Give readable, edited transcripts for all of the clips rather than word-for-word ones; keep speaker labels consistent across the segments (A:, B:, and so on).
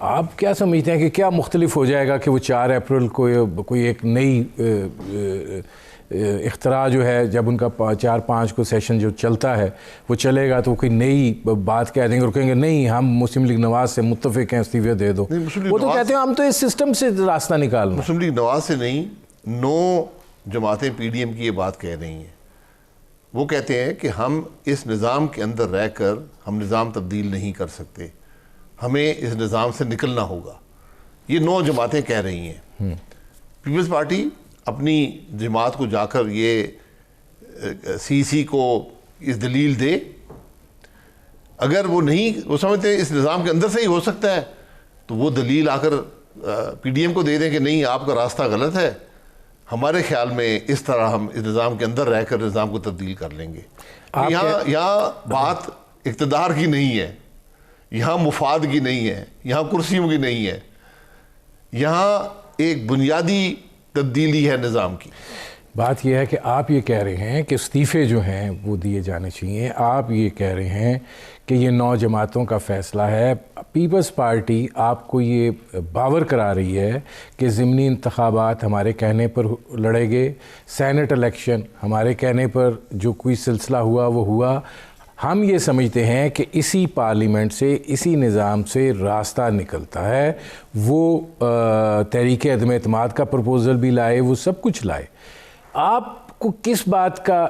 A: آپ کیا سمجھتے ہیں کہ کیا مختلف ہو جائے گا کہ وہ 4 اپریل کو کوئی ایک نئی اختراع جو ہے، جب ان کا 4-5 کو سیشن جو چلتا ہے وہ چلے گا تو وہ کوئی نئی بات کہہ دیں گے اور کہیں گے نہیں ہم مسلم لیگ نواز سے متفق ہیں، استعفے دے دو. وہ تو کہتے ہیں ہم تو اس سسٹم سے راستہ نکالنا.
B: مسلم لیگ نواز سے نہیں، 9 جماعتیں پی ڈی ایم کی یہ بات کہہ رہی ہیں. وہ کہتے ہیں کہ ہم اس نظام کے اندر رہ کر ہم نظام تبدیل نہیں کر سکتے، ہمیں اس نظام سے نکلنا ہوگا. یہ 9 جماعتیں کہہ رہی ہیں. پیپلز پارٹی اپنی جماعت کو جا کر یہ سی کو اس دلیل دے. اگر وہ نہیں، وہ سمجھتے ہیں اس نظام کے اندر سے ہی ہو سکتا ہے، تو وہ دلیل آ کر پی ڈی ایم کو دے دیں کہ نہیں آپ کا راستہ غلط ہے، ہمارے خیال میں اس طرح ہم اس نظام کے اندر رہ کر نظام کو تبدیل کر لیں گے. یہاں بات اقتدار کی نہیں ہے، یہاں مفاد کی نہیں ہے، یہاں کرسیوں کی نہیں ہے، یہاں ایک بنیادی تبدیلی ہے نظام کی.
A: بات یہ ہے کہ آپ یہ کہہ رہے ہیں کہ استعفے جو ہیں وہ دیے جانے چاہیے. آپ یہ کہہ رہے ہیں کہ یہ 9 جماعتوں کا فیصلہ ہے. پیپلز پارٹی آپ کو یہ باور کرا رہی ہے کہ ضمنی انتخابات ہمارے کہنے پر لڑے گے، سینٹ الیکشن ہمارے کہنے پر جو کوئی سلسلہ ہوا وہ ہوا. ہم یہ سمجھتے ہیں کہ اسی پارلیمنٹ سے، اسی نظام سے راستہ نکلتا ہے. وہ تحریک عدم اعتماد کا پرپوزل بھی لائے، وہ سب کچھ لائے. آپ کو کس بات کا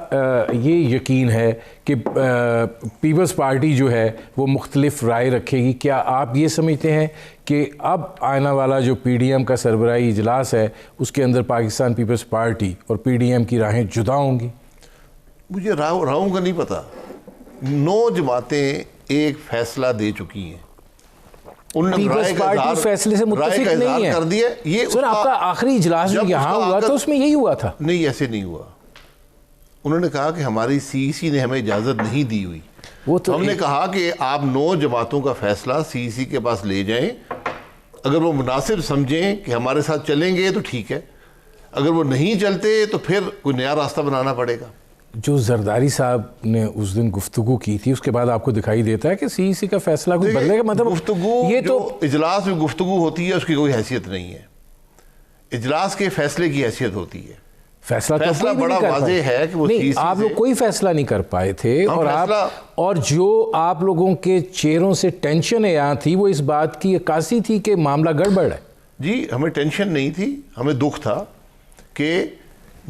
A: یہ یقین ہے کہ پیپلز پارٹی جو ہے وہ مختلف رائے رکھے گی؟ کیا آپ یہ سمجھتے ہیں کہ اب آنے والا جو پی ڈی ایم کا سربراہی اجلاس ہے اس کے اندر پاکستان پیپلز پارٹی اور پی ڈی ایم کی راہیں جدا ہوں گی؟
B: مجھے راہوں کا نہیں پتا. 9 جماعتیں ایک فیصلہ دے چکی ہیں.
A: پیپلز پارٹی فیصلے سے متفق نہیں ہے.
B: کر دیا. یہ
A: سر آپ کا آخری اجلاس جو یہاں ہوا تو اس میں یہی ہوا تھا.
B: نہیں، ایسے نہیں ہوا. انہوں نے کہا کہ ہماری سی نے ہمیں اجازت نہیں دی ہوئی. ہم نے کہا کہ آپ 9 جماعتوں کا فیصلہ سی کے پاس لے جائیں، اگر وہ مناسب سمجھیں کہ ہمارے ساتھ چلیں گے تو ٹھیک ہے، اگر وہ نہیں چلتے تو پھر کوئی نیا راستہ بنانا پڑے گا.
A: جو زرداری صاحب نے اس دن گفتگو کی تھی اس کے بعد آپ کو دکھائی دیتا ہے کہ سی کا فیصلہ کوئی بدلے گا؟ مطلب
B: گفتگو، یہ تو اجلاس میں گفتگو ہوتی ہے اس کی کوئی حیثیت نہیں ہے. اجلاس کے فیصلے کی حیثیت ہوتی ہے.
A: فیصلہ
B: بڑا واضح ہے کہ وہ
A: آپ لوگ کوئی فیصلہ نہیں کر پائے تھے، اور جو آپ لوگوں کے چہروں سے ٹینشن یہاں تھی وہ اس بات کی عکاسی تھی کہ معاملہ گڑبڑ ہے.
B: جی ہمیں ٹینشن نہیں تھی، ہمیں دکھ تھا کہ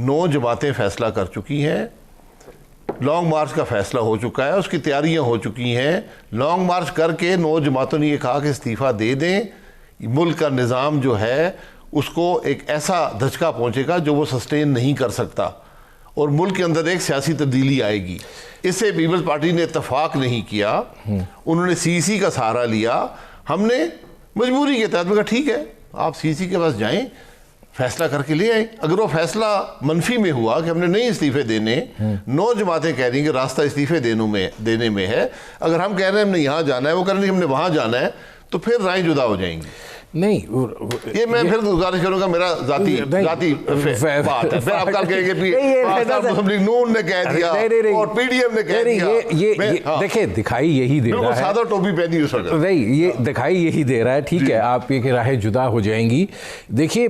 B: 9 جماعتیں فیصلہ کر چکی ہیں. لانگ مارچ کا فیصلہ ہو چکا ہے، اس کی تیاریاں ہو چکی ہیں. لانگ مارچ کر کے 9 جماعتوں نے یہ کہا کہ استعفیٰ دے دیں. ملک کا نظام جو ہے اس کو ایک ایسا دھچکا پہنچے گا جو وہ سسٹین نہیں کر سکتا، اور ملک کے اندر ایک سیاسی تبدیلی آئے گی. اس سے پیپلز پارٹی نے اتفاق نہیں کیا، انہوں نے سی کا سہارا لیا. ہم نے مجبوری کے تحت کہا ٹھیک ہے آپ سی کے پاس جائیں، فیصلہ کر کے لے آئیں. اگر وہ فیصلہ منفی میں ہوا کہ ہم نے نہیں استعفے دینے، 9 جماعتیں کہہ رہی ہیں کہ راستہ استعفے دینے میں ہے، اگر ہم کہہ رہے ہیں ہم نے یہاں جانا ہے، وہ کہہ رہے ہیں ہم نے وہاں جانا ہے، تو پھر رائیں جدا ہو جائیں گی.
A: نہیں
B: یہ میں پھر گزارش کروں گا، میرا ذاتی بات ہے. پھر آپ کل کہیں گے مسلم لیگ نون نے کہہ دیا اور پی ڈی ایم نے کہہ دیا.
A: دیکھیں دکھائی یہی دے رہا ہے،
B: سادہ ٹوپی پہنی اس وقت
A: نہیں، یہ دکھائی یہی دے رہا ہے. ٹھیک ہے آپ یہ کہ راہیں جدا ہو جائیں گی. دیکھیے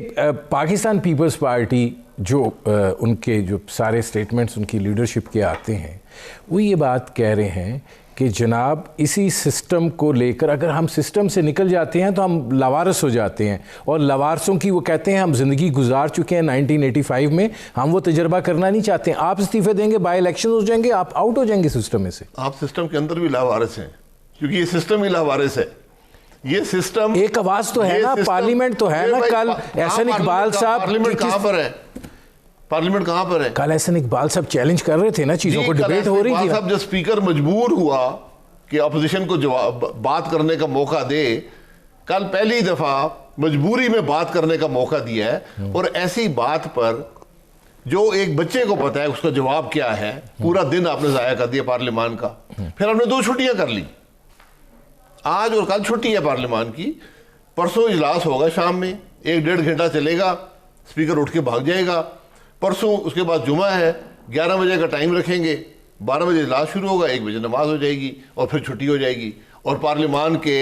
A: پاکستان پیپلز پارٹی جو ان کے جو سارے سٹیٹمنٹس ان کی لیڈرشپ کے آتے ہیں وہ یہ بات کہہ رہے ہیں کہ جناب اسی سسٹم کو لے کر اگر ہم سسٹم سے نکل جاتے ہیں تو ہم لاوارث ہو جاتے ہیں، اور لاوارثوں کی وہ کہتے ہیں ہم زندگی گزار چکے ہیں 1985 میں، ہم وہ تجربہ کرنا نہیں چاہتے ہیں. آپ استعفے دیں گے، بائی الیکشن ہو جائیں گے، آپ آؤٹ ہو جائیں گے سسٹم میں سے.
B: آپ سسٹم کے اندر بھی لاوارث ہیں کیونکہ یہ سسٹم ہی لاوارث ہے. یہ سسٹم
A: ایک آواز تو ہے نا، پارلیمنٹ تو ہے نا. کل احسن اقبال صاحب
B: پارلیمنٹ کہاں پر ہے؟ پارلیمنٹ کہاں پر ہے؟
A: کل احسن اقبال صاحب چیلنج کر رہے تھے نا، چیزوں کو ڈیبیٹ ہو رہی تھی.
B: جب اسپیکر مجبور ہوا کہ اپوزیشن کو بات کرنے کا موقع دے، کل پہلی دفعہ مجبوری میں بات کرنے کا موقع دیا ہے، اور ایسی بات پر جو ایک بچے کو پتا ہے اس کا جواب کیا ہے، پورا دن آپ نے ضائع کر دیا پارلیمان کا. پھر ہم نے 2 چھٹیاں کر لی، آج اور کل چھٹی ہے پارلیمان کی. پرسوں اجلاس ہوگا شام میں، 1-1.5 گھنٹہ چلے گا، اسپیکر اٹھ کے بھاگ جائے گا. پرسوں اس کے بعد جمعہ ہے، 11 بجے کا ٹائم رکھیں گے، 12 بجے اجلاس شروع ہوگا، 1 بجے نماز ہو جائے گی اور پھر چھٹی ہو جائے گی، اور پارلیمان کے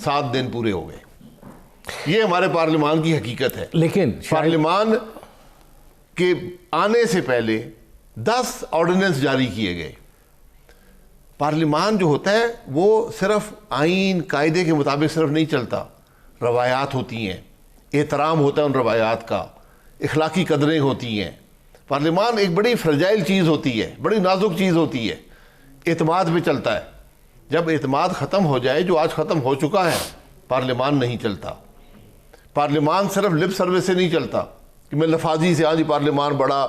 B: 7 دن پورے ہو گئے. یہ ہمارے پارلیمان کی حقیقت ہے.
A: لیکن
B: پارلیمان کے آنے سے پہلے 10 آرڈیننس جاری کیے گئے. پارلیمان جو ہوتا ہے وہ صرف آئین قاعدے کے مطابق صرف نہیں چلتا, روایات ہوتی ہیں, احترام ہوتا ہے ان روایات کا, اخلاقی قدریں ہوتی ہیں. پارلیمان ایک بڑی فرجائل چیز ہوتی ہے, بڑی نازک چیز ہوتی ہے, اعتماد پہ چلتا ہے. جب اعتماد ختم ہو جائے, جو آج ختم ہو چکا ہے, پارلیمان نہیں چلتا. پارلیمان صرف لپ سروس سے نہیں چلتا کہ میں لفاظی سے جی پارلیمان بڑا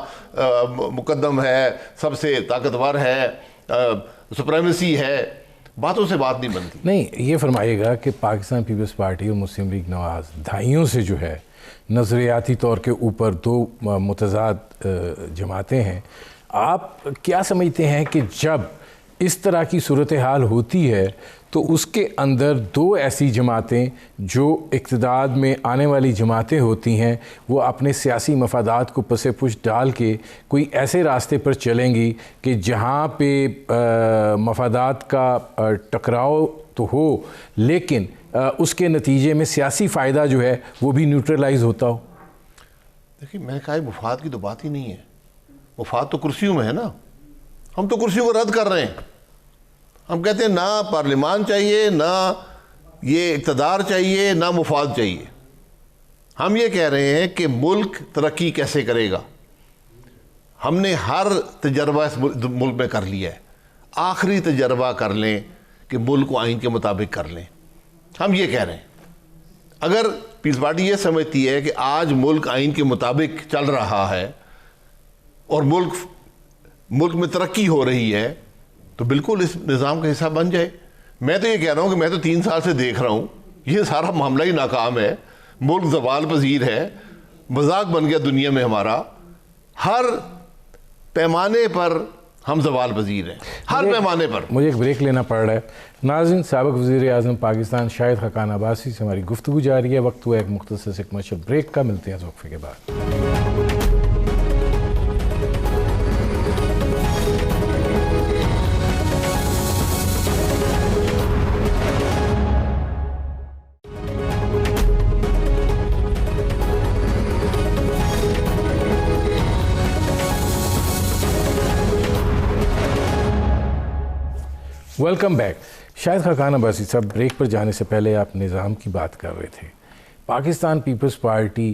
B: مقدم ہے, سب سے طاقتور ہے, سپریمیسی ہے, باتوں سے بات نہیں بنتی.
A: نہیں, یہ فرمائیے گا کہ پاکستان پیپلز پارٹی اور مسلم لیگ نواز دہائیوں سے جو ہے نظریاتی طور کے اوپر دو متضاد جماعتیں ہیں. آپ کیا سمجھتے ہیں کہ جب اس طرح کی صورتحال ہوتی ہے تو اس کے اندر دو ایسی جماعتیں جو اقتدار میں آنے والی جماعتیں ہوتی ہیں وہ اپنے سیاسی مفادات کو پس پش ڈال کے کوئی ایسے راستے پر چلیں گی کہ جہاں پہ مفادات کا ٹکراؤ تو ہو لیکن اس کے نتیجے میں سیاسی فائدہ جو ہے وہ بھی نیوٹرلائز ہوتا ہو؟
B: دیکھیے, میں نے کہا مفاد کی تو بات ہی نہیں ہے. مفاد تو کرسیوں میں ہے نا. ہم تو کرسیوں کو رد کر رہے ہیں. ہم کہتے ہیں نہ پارلیمان چاہیے, نہ یہ اقتدار چاہیے, نہ مفاد چاہیے. ہم یہ کہہ رہے ہیں کہ ملک ترقی کیسے کرے گا. ہم نے ہر تجربہ اس ملک میں کر لیا ہے. آخری تجربہ کر لیں کہ ملک کو آئین کے مطابق کر لیں. ہم یہ کہہ رہے ہیں اگر پیپلز پارٹی یہ سمجھتی ہے کہ آج ملک آئین کے مطابق چل رہا ہے اور ملک میں ترقی ہو رہی ہے تو بالکل اس نظام کا حصہ بن جائے. میں تو یہ کہہ رہا ہوں کہ میں تو 3 سال سے دیکھ رہا ہوں یہ سارا معاملہ ہی ناکام ہے. ملک زوال پذیر ہے, مذاق بن گیا دنیا میں ہمارا. ہر پیمانے پر ہم زوال پذیر ہیں, ہر پیمانے پر.
A: مجھے ایک بریک لینا پڑ رہا ہے. ناظرین, سابق وزیر اعظم پاکستان شاہد خاقان عباسی سے ہماری گفتگو جاری ہے. وقت ہوا ایک مختصر سے کمرشل بریک کا. ملتے ہیں اس وقفے کے بعد. Welcome back. Shahid Khaqan Abbasi sahab, break پر جانے سے پہلے آپ نظام کی بات کر رہے تھے. پاکستان پیپلز پارٹی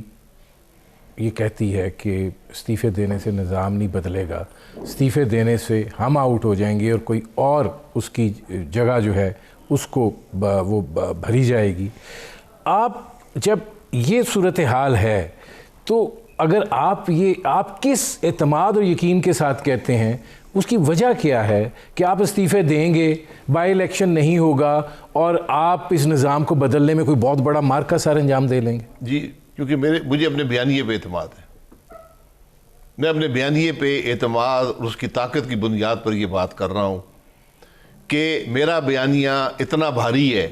A: یہ کہتی ہے کہ استعفے دینے سے نظام نہیں بدلے گا, استعفے دینے سے ہم آؤٹ ہو جائیں گے اور کوئی اور اس کی جگہ جو ہے اس کو وہ بھری جائے گی. آپ جب یہ صورتحال ہے تو اگر آپ کس اعتماد اور یقین کے ساتھ کہتے ہیں, اس کی وجہ کیا ہے کہ آپ استعفے دیں گے, بائی الیکشن نہیں ہوگا اور آپ اس نظام کو بدلنے میں کوئی بہت بڑا مارکا سر انجام دے لیں گے؟
B: جی, کیونکہ مجھے اپنے بیانیے پہ اعتماد ہے. میں اپنے بیانیے پہ اعتماد اور اس کی طاقت کی بنیاد پر یہ بات کر رہا ہوں کہ میرا بیانیہ اتنا بھاری ہے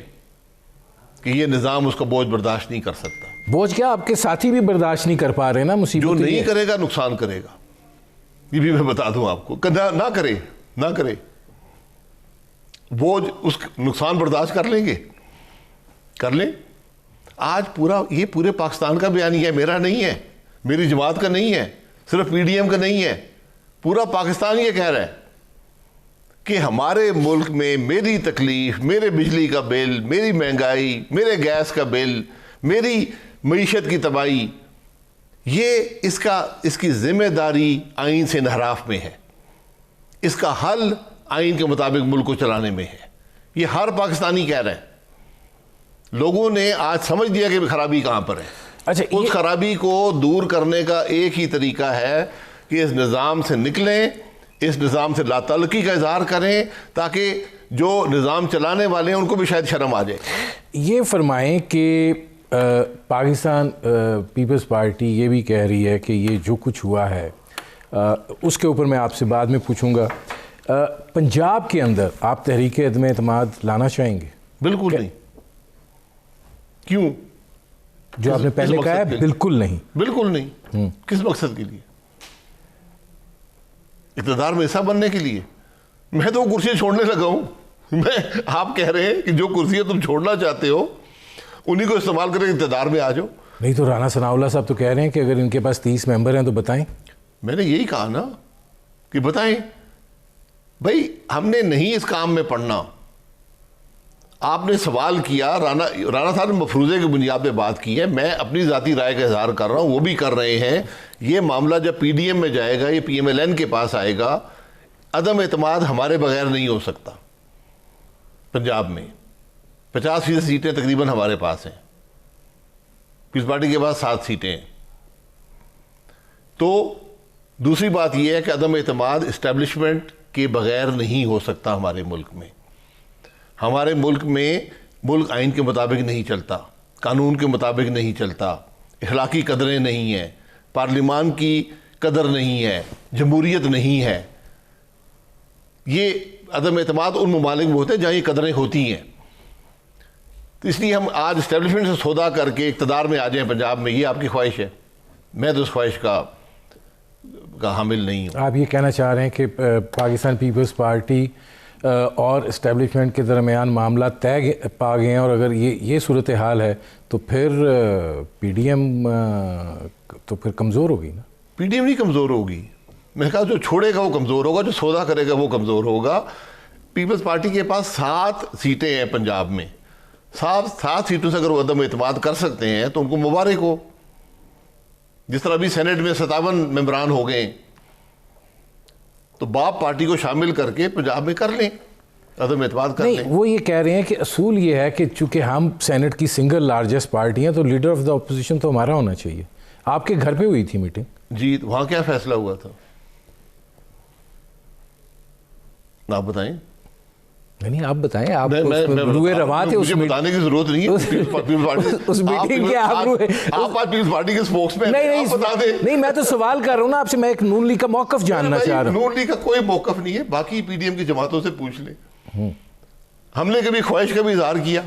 B: کہ یہ نظام اس کا بوجھ برداشت نہیں کر سکتا.
A: بوجھ کیا, آپ کے ساتھی بھی برداشت نہیں کر پا رہے نا. مصیبت
B: جو نہیں کرے گا نقصان کرے گا, یہ بھی میں بتا دوں آپ کو. نہ کرے بوجھ اس نقصان برداشت کر لیں گے, کر لیں. آج یہ پورے پاکستان کا بیانیہ ہے, میرا نہیں ہے, میری جماعت کا نہیں ہے, صرف پی ڈی ایم کا نہیں ہے. پورا پاکستان یہ کہہ رہا ہے کہ ہمارے ملک میں میری تکلیف, میرے بجلی کا بل, میری مہنگائی, میرے گیس کا بل, میری معیشت کی تباہی, یہ اس کی ذمہ داری آئین سے انحراف میں ہے. اس کا حل آئین کے مطابق ملک کو چلانے میں ہے. یہ ہر پاکستانی کہہ رہے ہیں. لوگوں نے آج سمجھ لیا کہ خرابی کہاں پر ہے.
A: اچھا,
B: اس خرابی کو دور کرنے کا ایک ہی طریقہ ہے کہ اس نظام سے نکلیں, اس نظام سے لا تعلقی کا اظہار کریں تاکہ جو نظام چلانے والے ہیں ان کو بھی شاید شرم آ جائے.
A: یہ فرمائیں کہ پاکستان پیپلز پارٹی یہ بھی کہہ رہی ہے کہ یہ جو کچھ ہوا ہے اس کے اوپر میں آپ سے بعد میں پوچھوں گا. پنجاب کے اندر آپ تحریک عدم اعتماد لانا چاہیں گے؟
B: بالکل نہیں. کیوں؟
A: جو آپ نے پہلے کہا ہے بالکل نہیں. بالکل
B: نہیں. کس مقصد کے لیے؟ اقتدار میں حصہ بننے کے لیے. میں تو وہ کرسی چھوڑنے لگا ہوں. آپ کہہ رہے ہیں کہ جو کرسی تم چھوڑنا چاہتے ہو انہیں کو استعمال کریں اقتدار میں آ جاؤ.
A: نہیں تو رانا ثناءاللہ صاحب تو کہہ رہے ہیں کہ اگر ان کے پاس 30 ممبر ہیں تو بتائیں.
B: میں نے یہی کہا نا کہ بتائیں بھائی, ہم نے نہیں اس کام میں پڑھنا. آپ نے سوال کیا, رانا صاحب نے مفروضے کی بنیاد پہ بات کی ہے, میں اپنی ذاتی رائے کا اظہار کر رہا ہوں, وہ بھی کر رہے ہیں. یہ معاملہ جب پی ڈی ایم میں جائے گا, یہ پی ایم ایل این کے پاس آئے گا, عدم اعتماد ہمارے بغیر نہیں ہو سکتا. پنجاب میں 50% سیٹیں تقریباً ہمارے پاس ہیں, پیپلز پارٹی کے پاس 7 سیٹیں ہیں. تو دوسری بات یہ ہے کہ عدم اعتماد اسٹیبلشمنٹ کے بغیر نہیں ہو سکتا. ہمارے ملک میں, ہمارے ملک میں ملک آئین کے مطابق نہیں چلتا, قانون کے مطابق نہیں چلتا, اخلاقی قدریں نہیں ہیں, پارلیمان کی قدر نہیں ہے, جمہوریت نہیں ہے. یہ عدم اعتماد ان ممالک میں ہوتے ہیں جہاں یہ قدریں ہوتی ہیں. تو اس لیے ہم آج اسٹیبلشمنٹ سے سودا کر کے اقتدار میں آ جائیں پنجاب میں, یہ آپ کی خواہش ہے. میں تو اس خواہش کا حامل نہیں ہوں.
A: آپ یہ کہنا چاہ رہے ہیں کہ پاکستان پیپلز پارٹی اور اسٹیبلشمنٹ کے درمیان معاملات طے پا گئے ہیں, اور اگر یہ صورتحال ہے تو پھر پی ڈی ایم تو پھر کمزور ہوگی نا.
B: پی ڈی ایم نہیں کمزور ہوگی. میں نے کہا جو چھوڑے گا وہ کمزور ہوگا, جو سودا کرے گا وہ کمزور ہوگا. پیپلز پارٹی کے پاس 7 سیٹیں ہیں پنجاب میں. 7 سیٹوں سے اگر وہ عدم اعتماد کر سکتے ہیں تو ان کو مبارک ہو. جس طرح ابھی سینٹ میں 57 ممبران ہو گئے, تو باپ پارٹی کو شامل کر کے پنجاب میں کر لیں, عدم اعتماد کر لیں.
A: نہیں, وہ یہ کہہ رہے ہیں کہ اصول یہ ہے کہ چونکہ ہم سینٹ کی سنگل لارجسٹ پارٹی ہیں تو لیڈر آف دا اپوزیشن تو ہمارا ہونا چاہیے. آپ کے گھر پہ ہوئی تھی میٹنگ.
B: جی, وہاں کیا فیصلہ ہوا تھا آپ بتائیں.
A: نہیں, آپ بتائیں. آپ روئے رواں تھے,
B: مجھے بتانے کی ضرورت نہیں ہے.
A: اس میٹنگ کے آپ
B: پیپلز پارٹی کے اسپوکس مین.
A: نہیں, میں تو سوال کر رہا ہوں نا آپ سے. میں ایک نون لیگ کا موقف جاننا چاہ رہا ہوں.
B: نون لیگ کا کوئی موقف نہیں ہے, باقی پی ڈی ایم کی جماعتوں سے پوچھ لیں. ہم نے کبھی خواہش کا بھی اظہار کیا؟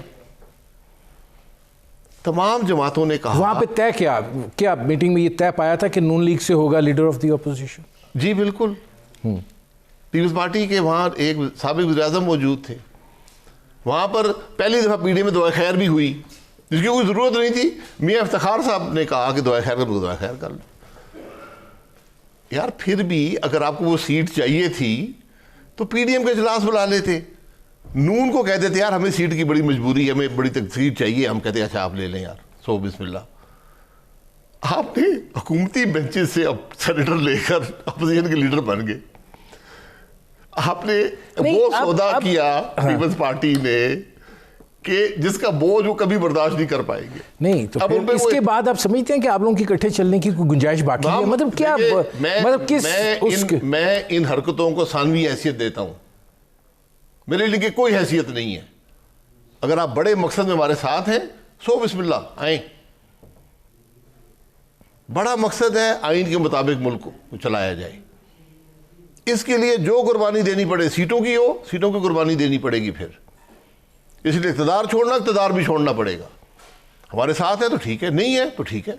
B: تمام جماعتوں نے کہا.
A: وہاں پہ طے کیا میٹنگ میں یہ طے پایا تھا کہ نون لیگ سے ہوگا لیڈر آف دی اپوزیشن؟
B: جی بالکل. پیپلز پارٹی کے وہاں ایک سابق وزیر اعظم موجود تھے. وہاں پر پہلی دفعہ پی ڈی ایم میں دعائے خیر بھی ہوئی, جس کی کوئی ضرورت نہیں تھی. میاں افتخار صاحب نے کہا کہ دعائے خیر کر لو, دعائے خیر کر لو. یار پھر بھی اگر آپ کو وہ سیٹ چاہیے تھی تو پی ڈی ایم کا اجلاس بلا لیتے. نون کو کہہ دیتے یار ہمیں سیٹ کی بڑی مجبوری ہے, ہمیں بڑی سیٹ چاہیے. ہم کہتے ہیں اچھا آپ لے لیں یار, سو بسم اللہ. آپ نے حکومتی بینچز سے اب سینیٹر لے کر اپوزیشن کے لیڈر بن گئے. آپ نے وہ سودا کیا پیپلز پارٹی نے کہ جس کا بوجھ وہ کبھی برداشت نہیں کر پائیں گے.
A: نہیں تو پھر اس کے بعد آپ سمجھتے ہیں کہ آپ لوگوں کی اکٹھے چلنے کی کوئی گنجائش باقی ہے؟ مطلب کیا, مطلب کس
B: میں ان حرکتوں کو ثانوی حیثیت دیتا ہوں. میرے لیے کوئی حیثیت نہیں ہے. اگر آپ بڑے مقصد میں ہمارے ساتھ ہیں, سو بسم اللہ آئیں. بڑا مقصد ہے آئین کے مطابق ملک کو چلایا جائے. اس کے لیے جو قربانی دینی پڑے, سیٹوں کی ہو, سیٹوں کی قربانی دینی پڑے گی. پھر اس لیے اقتدار چھوڑنا, اقتدار بھی چھوڑنا پڑے گا. ہمارے ساتھ ہے تو ٹھیک ہے, نہیں ہے تو ٹھیک ہے.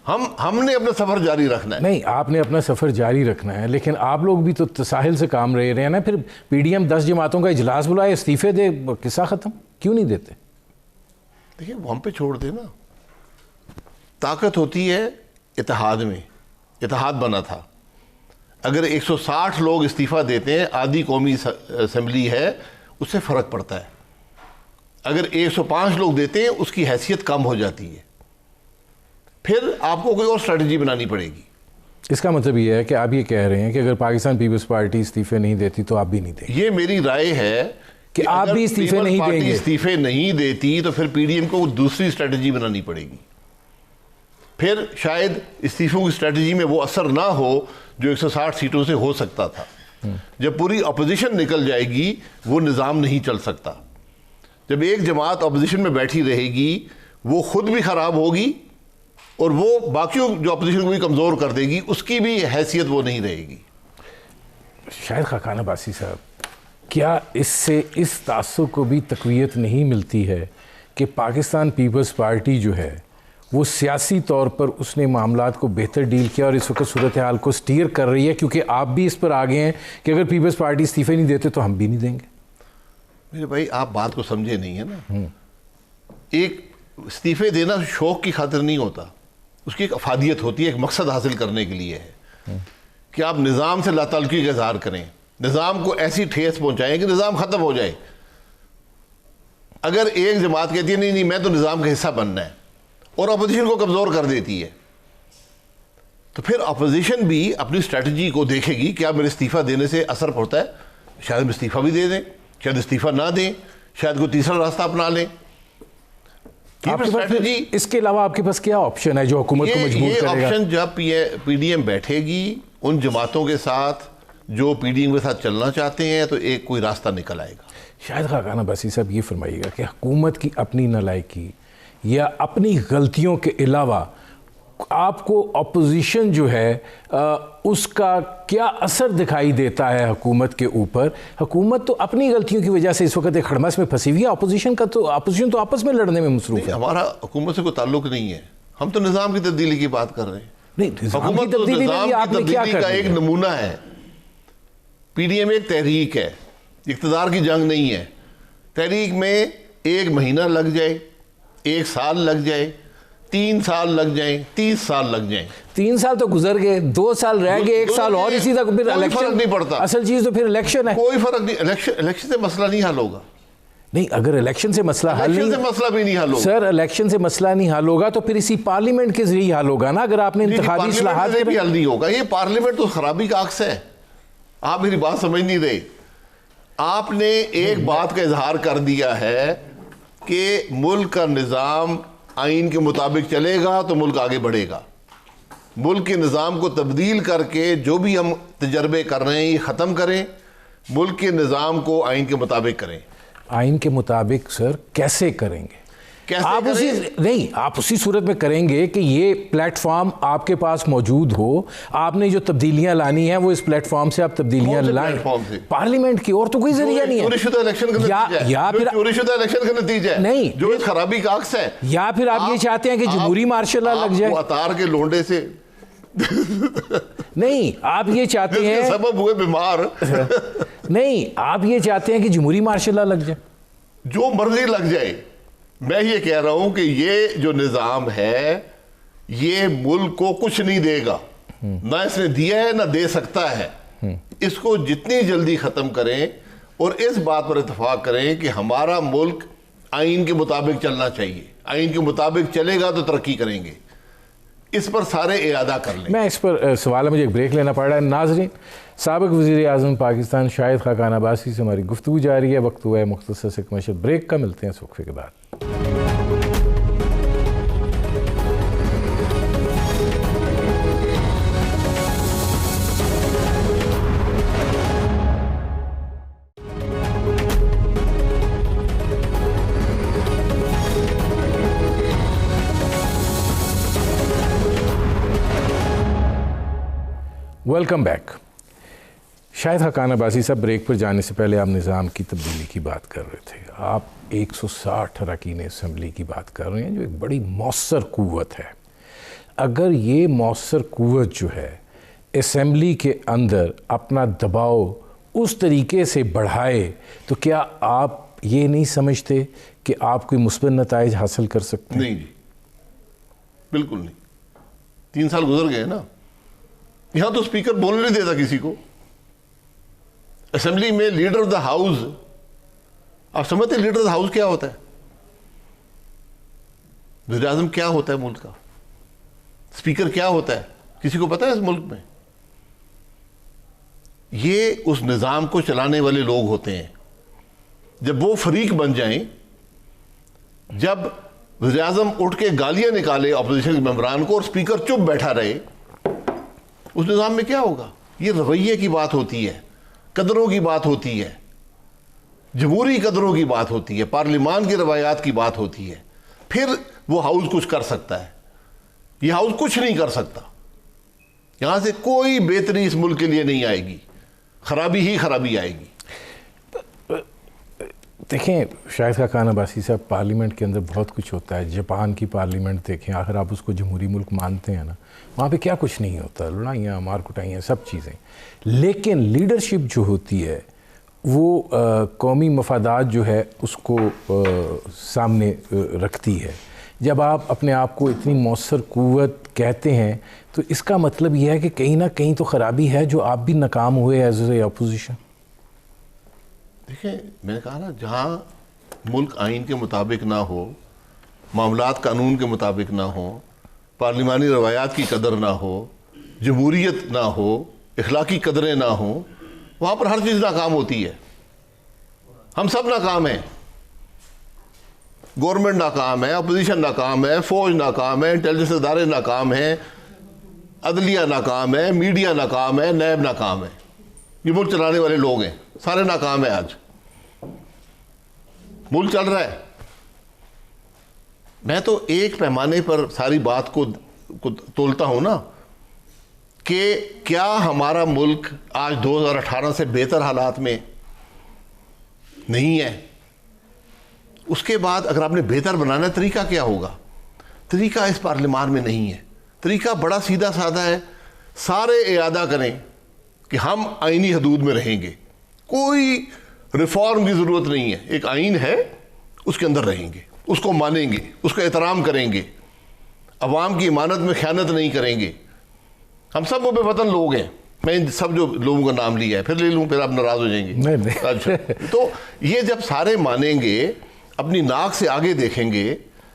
B: ہم نے اپنا سفر جاری رکھنا ہے.
A: نہیں, آپ نے اپنا سفر جاری رکھنا ہے, لیکن آپ لوگ بھی تو تساہل سے کام رہے ہیں نا. پھر پی ڈی ایم 10 جماعتوں کا اجلاس بلائے, استعفے دے, قصہ ختم. کیوں نہیں دیتے؟
B: دیکھیں وہ ہم پہ چھوڑ دے نا. طاقت ہوتی ہے اتحاد میں. اتحاد بنا تھا. اگر 160 لوگ استعفیٰ دیتے ہیں, آدھی قومی اسمبلی ہے, اس سے فرق پڑتا ہے. اگر 105 لوگ دیتے ہیں, اس کی حیثیت کم ہو جاتی ہے. پھر آپ کو کوئی اور اسٹریٹجی بنانی پڑے گی.
A: اس کا مطلب یہ ہے کہ آپ یہ کہہ رہے ہیں کہ اگر پاکستان پیپلز پارٹی استعفے نہیں دیتی تو آپ بھی نہیں دیں گے.
B: یہ میری رائے ہے
A: کہ آپ بھی استعفے نہیں دیں گے.
B: استعفے نہیں دیتی تو پھر پی ڈی ایم کو دوسری اسٹریٹجی بنانی پڑے گی. پھر شاید استعفوں کی اسٹریٹجی میں وہ اثر نہ ہو جو 160 سیٹوں سے ہو سکتا تھا. جب پوری اپوزیشن نکل جائے گی وہ نظام نہیں چل سکتا. جب ایک جماعت اپوزیشن میں بیٹھی رہے گی وہ خود بھی خراب ہوگی اور وہ باقیوں جو اپوزیشن کو بھی کمزور کر دے گی, اس کی بھی حیثیت وہ نہیں رہے گی.
A: شاید خاقان عباسی صاحب, کیا اس سے اس تعصب کو بھی تقویت نہیں ملتی ہے کہ پاکستان پیپلز پارٹی جو ہے وہ سیاسی طور پر اس نے معاملات کو بہتر ڈیل کیا اور اس وقت صورتحال کو سٹیر کر رہی ہے, کیونکہ آپ بھی اس پر آگے ہیں کہ اگر پیپلز پارٹی استعفے نہیں دیتے تو ہم بھی نہیں دیں گے.
B: میرے بھائی آپ بات کو سمجھے نہیں ہے نا. ایک استعفے دینا شوق کی خاطر نہیں ہوتا، اس کی ایک افادیت ہوتی ہے، ایک مقصد حاصل کرنے کے لیے ہے کہ آپ نظام سے لا تعلقی کا اظہار کریں، نظام کو ایسی ٹھیس پہنچائیں کہ نظام ختم ہو جائے۔ اگر ایک جماعت کہتی ہے نہیں نہیں میں تو نظام کا حصہ بننا ہے اور اپوزیشن کو کمزور کر دیتی ہے، تو پھر اپوزیشن بھی اپنی اسٹریٹجی کو دیکھے گی کہ آپ میرے استعفیٰ دینے سے اثر پڑتا ہے، شاید ہم استعفیٰ بھی دے دیں، شاید استعفیٰ نہ دیں، شاید کوئی تیسرا راستہ اپنا لیں۔
A: اس کے علاوہ آپ کے پاس کیا آپشن ہے جو حکومت کو مجبور کرے گا؟
B: یہ آپشن جب پی ڈی ایم بیٹھے گی ان جماعتوں کے ساتھ جو پی ڈی ایم کے ساتھ چلنا چاہتے ہیں تو ایک کوئی راستہ نکل آئے گا۔
A: شاہد خاقان عباسی صاحب یہ فرمائیے گا کہ حکومت کی اپنی نالائکی یا اپنی غلطیوں کے علاوہ آپ کو اپوزیشن جو ہے اس کا کیا اثر دکھائی دیتا ہے حکومت کے اوپر؟ حکومت تو اپنی غلطیوں کی وجہ سے اس وقت ایک خڑمس میں پھنسی ہوئی ہے، اپوزیشن تو آپس میں لڑنے میں مصروف ہے۔
B: ہمارا حکومت سے کوئی تعلق نہیں ہے، ہم تو نظام کی تبدیلی کی بات کر رہے ہیں۔
A: نہیں،
B: حکومت تو نظام کی تبدیلی کا ایک نمونہ ہے۔ پی ڈی ایم ایک تحریک ہے، اقتدار کی جنگ نہیں ہے۔ تحریک میں 1 مہینہ لگ جائے، 1 سال لگ جائے، 3 سال لگ جائیں، 30 سال لگ جائیں،
A: 3 سال تو گزر گئے، 2 سال رہ گئے، 1 سال اور اسی تک پھر
B: کوئی فرق نہیں پڑتا۔
A: اصل چیز تو پھر الیکشن ہے۔
B: کوئی فرق نہیں، الیکشن سے مسئلہ نہیں حل ہوگا۔
A: نہیں، اگر الیکشن سے مسئلہ حل نہیں،
B: مسئلہ بھی نہیں حل ہوگا
A: سر، الیکشن سے مسئلہ نہیں حل ہوگا تو پھر اسی پارلیمنٹ کے ذریعے حل ہوگا نا۔ اگر آپ نے انتخابی اصلاحات
B: بھی حل نہیں ہوگا، یہ پارلیمنٹ تو خرابی کا عکس ہے۔ آپ میری بات سمجھ نہیں رہے۔ آپ نے ایک بات کا اظہار کر دیا ہے کہ ملک کا نظام آئین کے مطابق چلے گا تو ملک آگے بڑھے گا۔ ملک کے نظام کو تبدیل کر کے جو بھی ہم تجربے کر رہے ہیں یہ ختم کریں، ملک کے نظام کو آئین کے مطابق کریں۔
A: آئین کے مطابق سر کیسے کریں گے؟ آپ اسی صورت میں کریں گے کہ یہ پلیٹ فارم آپ کے پاس موجود ہو، آپ نے جو تبدیلیاں لانی ہیں وہ اس پلیٹ فارم سے آپ تبدیلیاں لائیں، پارلیمنٹ کی، اور تو کوئی ذریعہ نہیں ہے۔
B: چوری شدہ الیکشن کا نتیجہ ہے نہیں، جو اس خرابی کا عکس ہے۔
A: یا پھر آپ یہ چاہتے ہیں کہ جمہوری مارشل لا لگ جائے؟
B: اتار کے لونڈے سے
A: نہیں، آپ یہ چاہتے ہیں
B: سبب ہوئے بیمار،
A: نہیں، آپ یہ چاہتے ہیں کہ جمہوری مارشل لا لگ جائے؟
B: جو مرضی لگ جائے۔ میں یہ کہہ رہا ہوں کہ یہ جو نظام ہے یہ ملک کو کچھ نہیں دے گا، نہ اس نے دیا ہے نہ دے سکتا ہے۔ اس کو جتنی جلدی ختم کریں اور اس بات پر اتفاق کریں کہ ہمارا ملک آئین کے مطابق چلنا چاہیے، آئین کے مطابق چلے گا تو ترقی کریں گے۔ اس پر سارے اعادہ کر لیں۔
A: میں اس پر سوال ہے، مجھے ایک بریک لینا پڑ رہا ہے۔ ناظرین، سابق وزیر اعظم پاکستان شاہد خاقان عباسی سے ہماری گفتگو جاری ہے۔ وقت ہوا ہے مختصر سے کمرشل بریک کا، ملتے ہیں اس وقفے کے بعد۔ Welcome back. Shahid Khaqan Abbasi sahab, break پر جانے سے پہلے آپ نظام کی تبدیلی کی بات کر رہے تھے۔ آپ 160 اراکین اسمبلی کی بات کر رہے ہیں جو ایک بڑی مؤثر قوت ہے۔ اگر یہ مؤثر قوت جو ہے اسمبلی کے اندر اپنا دباؤ اس طریقے سے بڑھائے تو کیا آپ یہ نہیں سمجھتے کہ آپ کوئی مثبت نتائج حاصل کر سکتے ہیں؟
B: نہیں جی، بالکل نہیں۔ 3 سال گزر گئے نا، یہاں تو اسپیکر بولنے نہیں دیتا کسی کو۔ اسمبلی میں لیڈر آف دا ہاؤس، آپ سمجھتے ہیں لیڈر آف دا ہاؤس کیا ہوتا ہے؟ وزیر اعظم کیا ہوتا ہے ملک کا؟ اسپیکر کیا ہوتا ہے؟ کسی کو پتا ہے اس ملک میں؟ یہ اس نظام کو چلانے والے لوگ ہوتے ہیں۔ جب وہ فریق بن جائیں، جب وزیر اعظم اٹھ کے گالیاں نکالے اپوزیشن کے ممبران کو اور اسپیکر چپ بیٹھا رہے، اس نظام میں کیا ہوگا؟ یہ رویے کی بات ہوتی ہے، قدروں کی بات ہوتی ہے، جمہوری قدروں کی بات ہوتی ہے، پارلیمان کی روایات کی بات ہوتی ہے۔ پھر وہ ہاؤس کچھ کر سکتا ہے، یہ ہاؤس کچھ نہیں کر سکتا۔ یہاں سے کوئی بہتری اس ملک کے لیے نہیں آئے گی، خرابی ہی خرابی آئے گی۔
A: دیکھیں شاہد خاقان عباسی صاحب، پارلیمنٹ کے اندر بہت کچھ ہوتا ہے۔ جاپان کی پارلیمنٹ دیکھیں، آخر آپ اس کو جمہوری ملک مانتے ہیں نا، وہاں پہ کیا کچھ نہیں ہوتا، لڑائیاں، مار کٹائیاں، سب چیزیں۔ لیکن لیڈرشپ جو ہوتی ہے وہ قومی مفادات جو ہے اس کو سامنے رکھتی ہے۔ جب آپ اپنے آپ کو اتنی مؤثر قوت کہتے ہیں تو اس کا مطلب یہ ہے کہ کہیں نہ کہیں تو خرابی ہے جو آپ بھی ناکام ہوئے ایز اے اپوزیشن.
B: دیکھیں میں نے کہا نا, جہاں ملک آئین کے مطابق نہ ہو, معاملات قانون کے مطابق نہ ہوں, پارلیمانی روایات کی قدر نہ ہو, جمہوریت نہ ہو, اخلاقی قدریں نہ ہوں, وہاں پر ہر چیز ناکام ہوتی ہے. ہم سب ناکام ہیں, گورنمنٹ ناکام ہے, اپوزیشن ناکام ہے, فوج ناکام ہے, انٹیلیجنس ادارے ناکام ہیں, عدلیہ ناکام ہے, میڈیا ناکام ہے, نیب ناکام ہے. یہ ملک چلانے والے لوگ ہیں, سارے ناکام ہیں. آج ملک چل رہا ہے. میں تو ایک پیمانے پر ساری بات کو تولتا ہوں نا, کہ کیا ہمارا ملک آج 2018 سے بہتر حالات میں نہیں ہے؟ اس کے بعد اگر آپ نے بہتر بنانا ہے, طریقہ کیا ہوگا؟ طریقہ اس پارلیمان میں نہیں ہے. طریقہ بڑا سیدھا سادہ ہے. سارے اعادہ کریں کہ ہم آئینی حدود میں رہیں گے, کوئی ریفارم کی ضرورت نہیں ہے. ایک آئین ہے, اس کے اندر رہیں گے, اس کو مانیں گے, اس کا احترام کریں گے, عوام کی امانت میں خیانت نہیں کریں گے. ہم سب محب وطن لوگ ہیں. میں ان سب جو لوگوں کا نام لیا ہے پھر لے لوں, پھر آپ ناراض ہو جائیں گے. اچھا, تو یہ جب سارے مانیں گے, اپنی ناک سے آگے دیکھیں گے,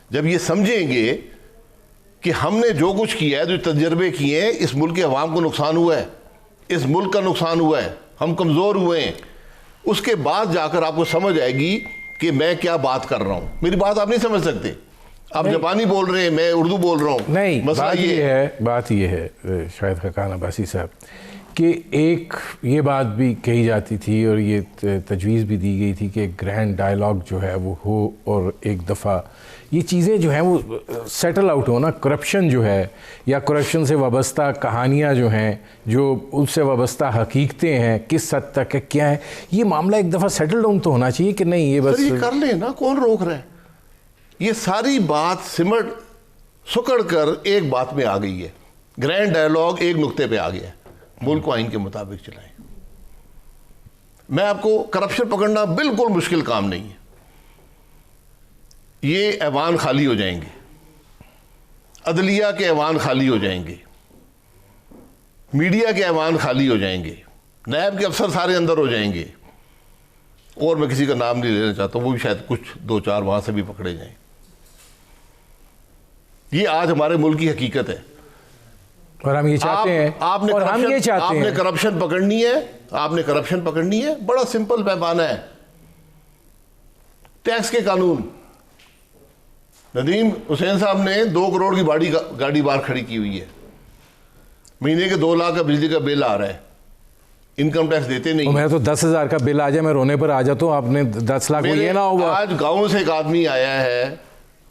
B: جب یہ سمجھیں گے کہ ہم نے جو کچھ کیا ہے, جو تجربے کیے ہیں, اس ملک کے عوام کو نقصان ہوا ہے, اس ملک کا نقصان ہوا ہے, ہم کمزور ہوئے ہیں, اس کے بعد جا کر آپ کو سمجھ آئے گی کہ میں کیا بات کر رہا ہوں. میری بات آپ نہیں سمجھ سکتے. آپ جاپانی بول رہے ہیں, میں اردو بول رہا ہوں.
A: نہیں,
B: مسئلہ
A: بات یہ ہے شاہد خاقان عباسی صاحب, کہ ایک یہ بات بھی کہی جاتی تھی اور یہ تجویز بھی دی گئی تھی کہ گرینڈ ڈائلاگ جو ہے وہ ہو, اور ایک دفعہ یہ چیزیں جو ہیں وہ سیٹل آؤٹ ہو نا. کرپشن جو ہے یا کرپشن سے وابستہ کہانیاں جو ہیں, جو اس سے وابستہ حقیقتیں ہیں, کس حد تک ہے, کیا ہے, یہ معاملہ ایک دفعہ سیٹل ڈاؤن تو ہونا چاہیے کہ نہیں. یہ بس
B: یہ کر لیں نا, کون روک رہا ہے؟ یہ ساری بات سمٹ سکڑ کر ایک بات میں آ گئی ہے. گرینڈ ڈائلاگ ایک نقطے پہ آ گیا ہے, ملک کو آئین کے مطابق چلائیں. میں آپ کو کرپشن پکڑنا بالکل مشکل کام نہیں ہے. یہ ایوان خالی ہو جائیں گے, عدلیہ کے ایوان خالی ہو جائیں گے, میڈیا کے ایوان خالی ہو جائیں گے, نیب کے افسر سارے اندر ہو جائیں گے, اور میں کسی کا نام نہیں لینا چاہتا, وہ بھی شاید کچھ 2-4 وہاں سے بھی پکڑے جائیں. یہ آج ہمارے ملک کی حقیقت ہے,
A: اور ہم یہ چاہتے ہیں.
B: آپ نے کرپشن پکڑنی ہے, آپ نے کرپشن پکڑنی ہے. بڑا سمپل پیمانہ ہے. ٹیکس کے قانون, ندیم حسین صاحب نے 2 کروڑ کی گاڑی باہر کھڑی کی ہوئی ہے, مہینے کے 2 لاکھ کا بجلی کا بل آ رہا ہے, انکم ٹیکس دیتے نہیں.
A: میں تو 10,000 کا بل آ جائے میں رونے پر آ جاتا ہوں. آپ نے 10 لاکھ یہ نہ ہوگا.
B: آج گاؤں سے ایک آدمی آیا ہے,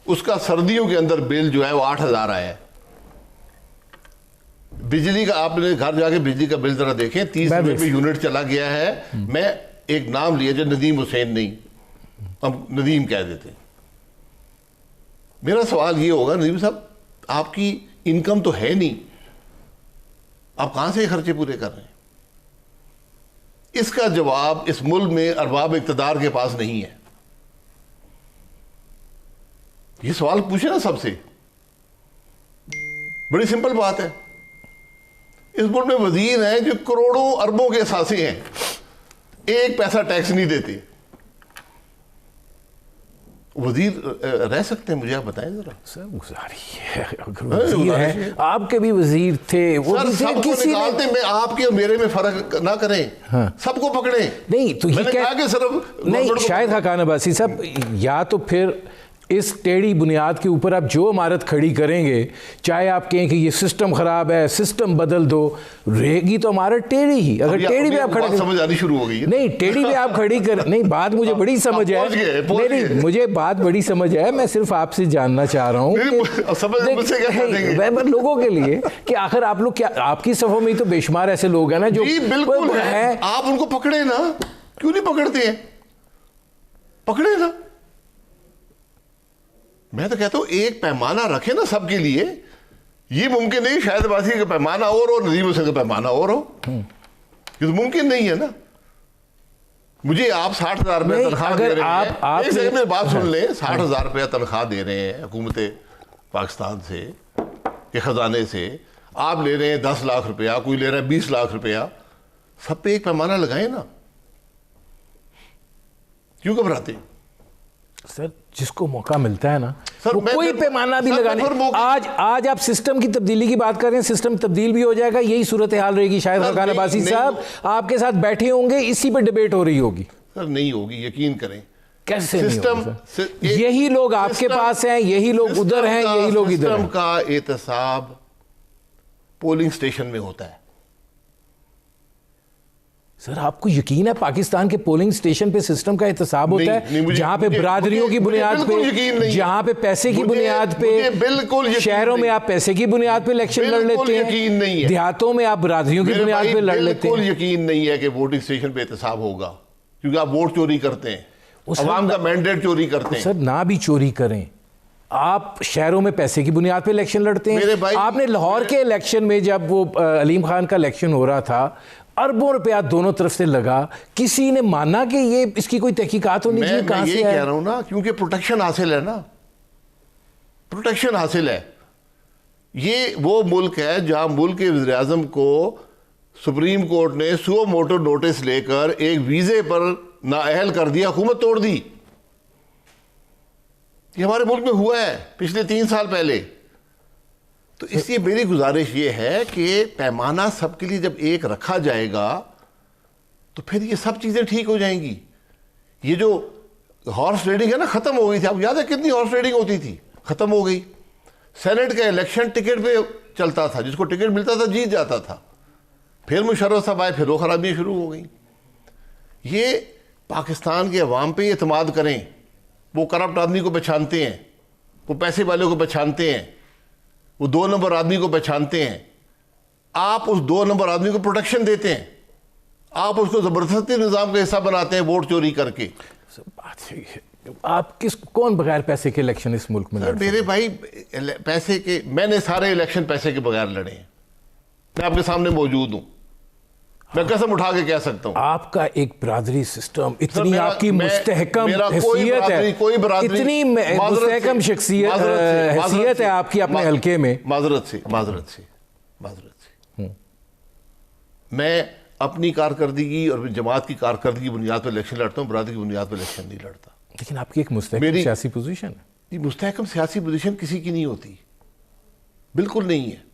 B: اس کا سردیوں کے اندر بل جو ہے وہ 8,000 آیا ہے. بجلی کا آپ نے گھر جا کے بجلی کا بل ذرا دیکھیں, 30 روپے پہ یونٹ چلا گیا ہے. میں ایک نام لیا جو ندیم حسین نہیں, ہم ندیم کہہ دیتے. میرا سوال یہ ہوگا, ندیم صاحب آپ کی انکم تو ہے نہیں, آپ کہاں سے خرچے پورے کر رہے ہیں؟ اس کا جواب اس ملک میں ارباب اقتدار کے پاس نہیں ہے. یہ سوال پوچھے نا سب سے, بڑی سمپل بات ہے. اس ملک میں وزیر ہیں جو کروڑوں اربوں کے اثاثے ہیں, 1 پیسہ ٹیکس نہیں دیتے. وزیر رہ سکتے ہیں؟ مجھے آپ بتائیں ذرا.
A: سر وزیر ہے, آپ کے بھی وزیر تھے, وہ
B: سب کو نکالتے, میں آپ کے اور میرے میں فرق نہ کریں, سب کو پکڑیں.
A: نہیں تو یہ کہا کہ صرف نہیں. شاہد خاقان عباسی صاحب, یا تو پھر اس ٹیڑھی بنیاد کے اوپر آپ جو عمارت کھڑی کریں گے, چاہے آپ کہیں کہ یہ سسٹم خراب ہے, سسٹم بدل دو, رہے گی تو عمارت ٹیڑھی ہی. اگر ٹیڑھی پہ آپ کھڑے کریں,
B: سمجھ آنی شروع ہو گئی.
A: نہیں ٹیڑھی پہ آپ کھڑی کر, نہیں بات مجھے بڑی سمجھ ہے, نہیں مجھے بات بڑی سمجھ ہے. میں صرف آپ سے جاننا چاہ رہا ہوں لوگوں کے لیے کہ آخر آپ لوگ کیا, آپ کی صفوں میں تو بے شمار ایسے لوگ ہیں نا جو
B: بالکل ہیں, آپ ان کو پکڑے نا. کیوں نہیں پکڑتے ہیں؟ پکڑے نا. میں تو کہتا ہوں ایک پیمانہ رکھے نا سب کے لیے. یہ ممکن نہیں شاہد عباسی کا پیمانہ اور ندیم حسین کا پیمانہ اور ہو, یہ تو ممکن نہیں ہے نا. مجھے آپ 60,000 روپے تنخواہ دے رہے ہیں, ایک سیکنڈ میں بات سن لیں, 60,000 روپے تنخواہ دے رہے ہیں حکومت پاکستان سے کہ خزانے سے آپ لے رہے ہیں 10 لاکھ روپیہ, کوئی لے رہا ہے 20 لاکھ روپیہ, سب پہ ایک پیمانہ لگائیں نا. کیوں گھبراتے ہیں
A: سر؟ جس کو موقع ملتا ہے نا
B: سر,
A: وہ کوئی پیمانہ بھی لگانے. آج آپ سسٹم کی تبدیلی کی بات کر رہے ہیں, سسٹم تبدیل بھی ہو جائے گا, یہی صورتحال رہے گی. شاید خاقان عباسی صاحب آپ کے ساتھ بیٹھے ہوں گے, اسی پہ ڈیبیٹ ہو رہی ہوگی.
B: سر نہیں ہوگی, یقین کریں.
A: کیسے سسٹم؟ یہی لوگ آپ کے پاس ہیں, یہی لوگ ادھر ہیں, یہی لوگ ادھر ہیں.
B: سسٹم کا احتساب پولنگ سٹیشن میں ہوتا ہے.
A: سر آپ کو یقین ہے پاکستان کے پولنگ سٹیشن پہ سسٹم کا احتساب ہوتا ہے, جہاں پہ برادریوں کی بنیاد پہ, جہاں پہ پیسے کی بنیاد پہ, شہروں میں آپ پیسے کی بنیاد پہ الیکشن لڑ لیتے ہیں, دیہاتوں میں آپ برادریوں کی بنیاد پہ لڑ لیتے ہیں.
B: بالکل یقین نہیں ہے کہ ووٹنگ سٹیشن پہ احتساب ہوگا, کیونکہ آپ ووٹ چوری کرتے ہیں, عوام کا مینڈیٹ چوری کرتے ہیں.
A: سر نہ بھی چوری کریں, آپ شہروں میں پیسے کی بنیاد پہ الیکشن لڑتے ہیں. آپ نے لاہور کے الیکشن میں جب وہ علیم خان کا الیکشن ہو رہا تھا, اربوں روپیہ دونوں طرف سے لگا, کسی نے مانا کہ یہ اس کی کوئی تحقیقات ہونی چاہیے کہاں سے ہے؟
B: میں یہی کہہ رہا ہوں نا, کیونکہ پروٹیکشن حاصل ہے نا, پروٹیکشن حاصل ہے. یہ وہ ملک ہے جہاں ملک کے وزیر اعظم کو سپریم کورٹ نے سو موٹو نوٹس لے کر ایک ویزے پر نااہل کر دیا, حکومت توڑ دی. یہ ہمارے ملک میں ہوا ہے پچھلے 3 سال پہلے. تو اس لیے میری گزارش یہ ہے کہ پیمانہ سب کے لیے جب ایک رکھا جائے گا تو پھر یہ سب چیزیں ٹھیک ہو جائیں گی. یہ جو ہارس ریڈنگ ہے نا, ختم ہو گئی تھی. آپ یاد ہے کتنی ہارس ریڈنگ ہوتی تھی, ختم ہو گئی. سینٹ کا الیکشن ٹکٹ پہ چلتا تھا, جس کو ٹکٹ ملتا تھا جیت جاتا تھا. پھر مشرف صاحب آئے, پھر وہ خرابیاں شروع ہو گئیں. یہ پاکستان کے عوام پہ اعتماد کریں. وہ کرپٹ آدمی کو پہچانتے ہیں, وہ پیسے والوں کو پہچانتے ہیں, وہ 2 نمبر آدمی کو پہچانتے ہیں. آپ اس 2 نمبر آدمی کو پروٹیکشن دیتے ہیں, آپ اس کو زبردستی نظام کا حصہ بناتے ہیں ووٹ چوری کر کے.
A: آپ کون بغیر پیسے کے الیکشن اس ملک میں لڑتے ہیں؟
B: میرے بھائی پیسے کے, میں نے سارے الیکشن پیسے کے بغیر لڑے ہیں. میں آپ کے سامنے موجود ہوں, میں قسم اٹھا کے کہہ سکتا ہوں.
A: آپ کا ایک برادری سسٹم, اتنی آپ کی مستحکم حیثیت ہے, اتنی مستحکم حیثیت ہے آپ کی اپنے حلقے میں.
B: معذرت سے میں اپنی کارکردگی اور جماعت کی کارکردگی کی بنیاد پر الیکشن لڑتا ہوں, برادری کی بنیاد پر الیکشن نہیں لڑتا.
A: لیکن آپ کی ایک مستحکم سیاسی پوزیشن ہے.
B: مستحکم سیاسی پوزیشن کسی کی نہیں ہوتی, بالکل نہیں ہے.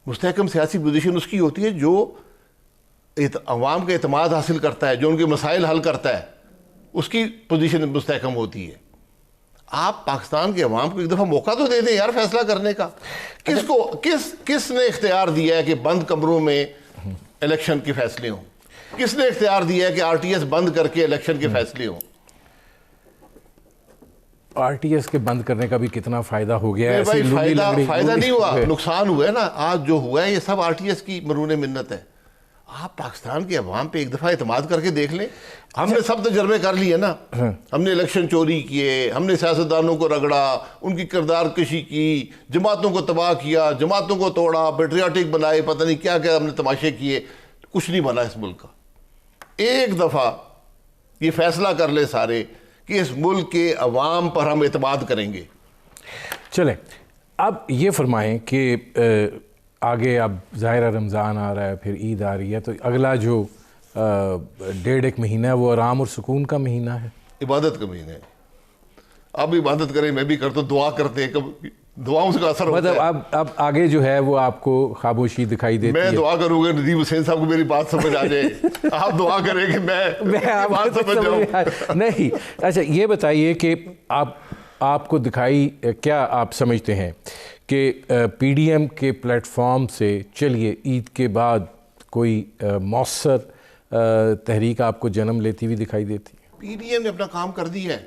B: مستحکم سیاسی پوزیشن اس کی ہوتی ہے جو عوام کا اعتماد حاصل کرتا ہے, جو ان کے مسائل حل کرتا ہے, اس کی پوزیشن مستحکم ہوتی ہے. آپ پاکستان کے عوام کو ایک دفعہ موقع تو دے دیں یار فیصلہ کرنے کا. کس نے اختیار دیا ہے کہ بند کمروں میں الیکشن کے فیصلے ہوں؟ کس نے اختیار دیا ہے کہ آر ٹی ایس بند کر کے الیکشن کے فیصلے ہوں؟
A: آر ٹی ایس کے بند کرنے کا بھی کتنا فائدہ ہو گیا ہے.
B: فائدہ نہیں ہوا, نقصان ہوا ہے نا. آج جو ہوا ہے یہ سب آر ٹی ایس کی مرہون منت ہے. آپ پاکستان کے عوام پہ ایک دفعہ اعتماد کر کے دیکھ لیں. ہم نے سب تجربے کر لیے نا, ہم نے الیکشن چوری کیے, ہم نے سیاستدانوں کو رگڑا, ان کی کردار کشی کی, جماعتوں کو تباہ کیا, جماعتوں کو توڑا, پیٹریاٹک بنائے, پتہ نہیں کیا کیا ہم نے تماشے کیے. کچھ نہیں بنا اس ملک کا. ایک دفعہ یہ فیصلہ کر لے سارے کہ اس ملک کے عوام پر ہم اعتماد کریں گے.
A: چلیں اب یہ فرمائیں کہ آگے اب ظاہرہ رمضان آ رہا ہے, پھر عید آ رہی ہے, تو اگلا جو 1.5 مہینہ ہے وہ آرام اور سکون کا مہینہ ہے,
B: عبادت کا مہینہ ہے. آپ بھی عبادت کریں, میں بھی کرتا ہوں, دعا کرتے ہیں, دعاؤں سے کا اثر ہوتا ہے.
A: مطلب اب آگے جو ہے وہ آپ کو خاموشی دکھائی دیتی ہے.
B: میں دعا کروں گا ندیم حسین صاحب کو میری بات سمجھ آ جائے, آپ دعا کریں کہ میں بات سمجھ جاؤں.
A: نہیں اچھا یہ بتائیے کہ آپ کو دکھائی کیا آپ سمجھتے ہیں کہ پی ڈی ایم کے پلیٹ فارم سے چلیے عید کے بعد کوئی مؤثر تحریک آپ کو جنم لیتی ہوئی دکھائی دیتی ہے؟
B: پی ڈی ایم نے اپنا کام کر دیا ہے.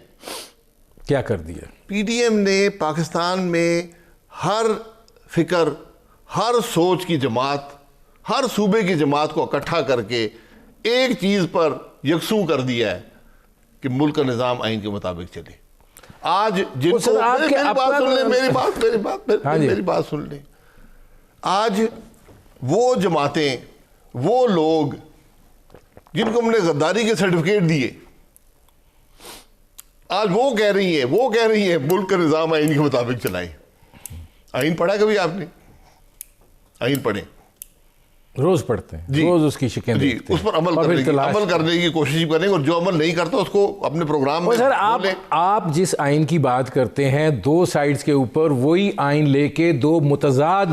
A: کیا کر دیا؟
B: پی ڈی ایم نے پاکستان میں ہر فکر, ہر سوچ کی جماعت, ہر صوبے کی جماعت کو اکٹھا کر کے ایک چیز پر یکسو کر دیا ہے کہ ملک کا نظام آئین کے مطابق چلے. آج جن کو میری بات سن لیں, آج وہ جماعتیں, وہ لوگ جن کو ہم نے غداری کے سرٹیفکیٹ دیے, آج وہ کہہ رہی ہیں ملک کا نظام آئین کے مطابق چلائیں. آئین پڑھا کبھی آپ نے؟ آئین پڑھیں,
A: روز پڑھتے ہیں, روز اس کی شکیں دیکھتے ہیں,
B: اس پر عمل کرنے کی کوشش کریں, اور جو عمل نہیں کرتا اس کو اپنے پروگرام میں.
A: سر آپ جس آئین کی بات کرتے ہیں, دو سائڈز کے اوپر وہی آئین لے کے دو متضاد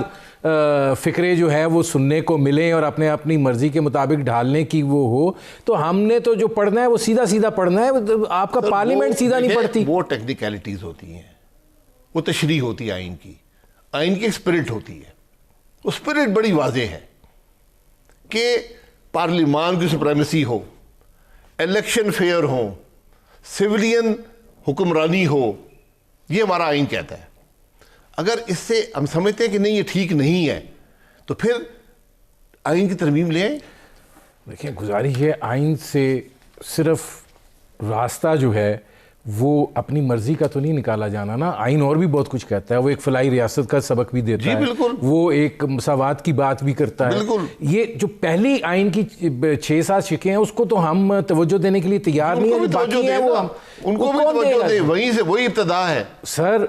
A: فکرے جو ہے وہ سننے کو ملیں اور اپنی مرضی کے مطابق ڈھالنے کی وہ ہو, تو ہم نے تو جو پڑھنا ہے وہ سیدھا سیدھا پڑھنا ہے. آپ کا پارلیمنٹ سیدھا نہیں پڑھتی.
B: وہ ٹیکنیکلٹیز ہوتی ہیں, وہ تشریح ہوتی ہے آئین کی. آئین کی اسپرٹ ہوتی ہے, وہ اسپرٹ بڑی واضح ہے کہ پارلیمان کی سپریمیسی ہو, الیکشن فیئر ہو, سویلین حکمرانی ہو, یہ ہمارا آئین کہتا ہے. اگر اس سے ہم سمجھتے ہیں کہ نہیں یہ ٹھیک نہیں ہے تو پھر آئین کی ترمیم لے آئیں.
A: دیکھیں گزارش ہے, آئین سے صرف راستہ جو ہے وہ اپنی مرضی کا تو نہیں نکالا جانا نا. آئین اور بھی بہت کچھ کہتا ہے, وہ ایک فلاحی ریاست کا سبق بھی دیتا ہے,
B: بالکل,
A: وہ ایک مساوات کی بات بھی کرتا ہے.
B: بالکل.
A: یہ جو پہلی آئین کی 6-7 شکیں ہیں اس کو تو ہم توجہ دینے کے لیے تیار نہیں ہیں, باقی ہیں وہ
B: ان کو بھی توجہ دیں, وہیں سے وہی ابتدا ہے.
A: سر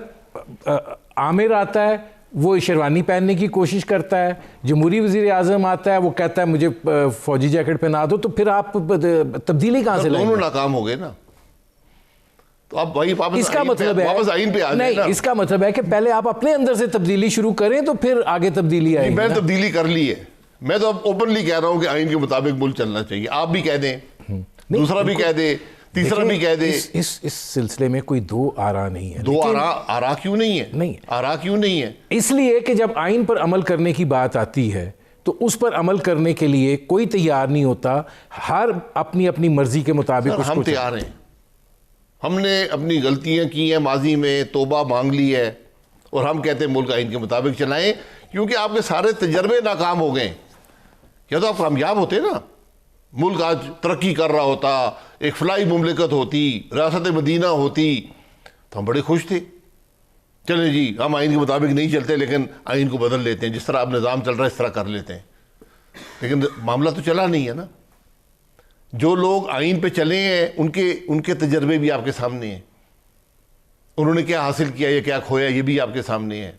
A: عامر آتا ہے, وہ شیروانی پہننے کی کوشش کرتا ہے, جمہوری وزیر اعظم آتا ہے, وہ کہتا ہے مجھے فوجی جیکٹ پہنا دو, تو پھر آپ تبدیلی کہاں سے لائیں گے؟
B: دونوں ناکام ہو گئے نا. تو آپ
A: اس کا مطلب ہے
B: آئین پہ
A: نہیں, اس کا مطلب ہے کہ پہلے آپ اپنے اندر سے تبدیلی شروع کریں تو پھر آگے تبدیلی آئے گی.
B: میں تبدیلی کر لی ہے, میں تو اب اوپنلی کہہ رہا ہوں کہ آئین کے مطابق ملک چلنا چاہیے. آپ بھی کہہ دیں, دوسرا بھی کہہ دے, تیسرا بھی کہہ دے.
A: اس سلسلے میں کوئی دو آراء نہیں ہے.
B: دو آراء کیوں نہیں ہے؟
A: نہیں
B: آراء کیوں نہیں ہے؟
A: اس لیے کہ جب آئین پر عمل کرنے کی بات آتی ہے تو اس پر عمل کرنے کے لیے کوئی تیار نہیں ہوتا, ہر اپنی مرضی کے مطابق اس کو.
B: ہم تیار ہیں, ہم نے اپنی غلطیاں کی ہیں ماضی میں, توبہ مانگ لی ہے, اور ہم کہتے ہیں ملک آئین کے مطابق چلائیں, کیونکہ آپ کے سارے تجربے ناکام ہو گئے. یا تو آپ کامیاب ہوتے نا, ملک آج ترقی کر رہا ہوتا, ایک فلاحی مملکت ہوتی, ریاست مدینہ ہوتی, تو ہم بڑے خوش تھے. چلیں جی ہم آئین کے مطابق نہیں چلتے لیکن آئین کو بدل لیتے ہیں, جس طرح اب نظام چل رہا ہے اس طرح کر لیتے ہیں. لیکن معاملہ تو چلا نہیں ہے نا. جو لوگ آئین پہ چلے ہیں ان کے تجربے بھی آپ کے سامنے ہیں, انہوں نے کیا حاصل کیا, یہ کیا کھویا, یہ بھی آپ کے سامنے ہے.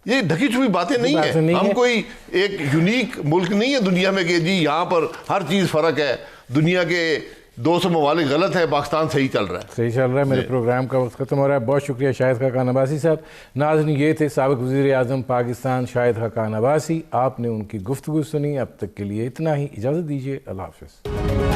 B: یہ ڈھکی چھپی باتیں نہیں ہیں. ہم کوئی ایک یونیک ملک نہیں ہے دنیا میں کہ جی یہاں پر ہر چیز فرق ہے, دنیا کے 200 ممالک غلط ہے, پاکستان صحیح چل رہا ہے.
A: صحیح چل رہا ہے. میرے پروگرام کا وقت ختم ہو رہا ہے. بہت شکریہ شاہد خاقان عباسی صاحب. ناظرین یہ تھے سابق وزیر اعظم پاکستان شاہد خاقان عباسی. آپ نے ان کی گفتگو سنی. اب تک کے لیے اتنا ہی, اجازت دیجیے. اللہ حافظ.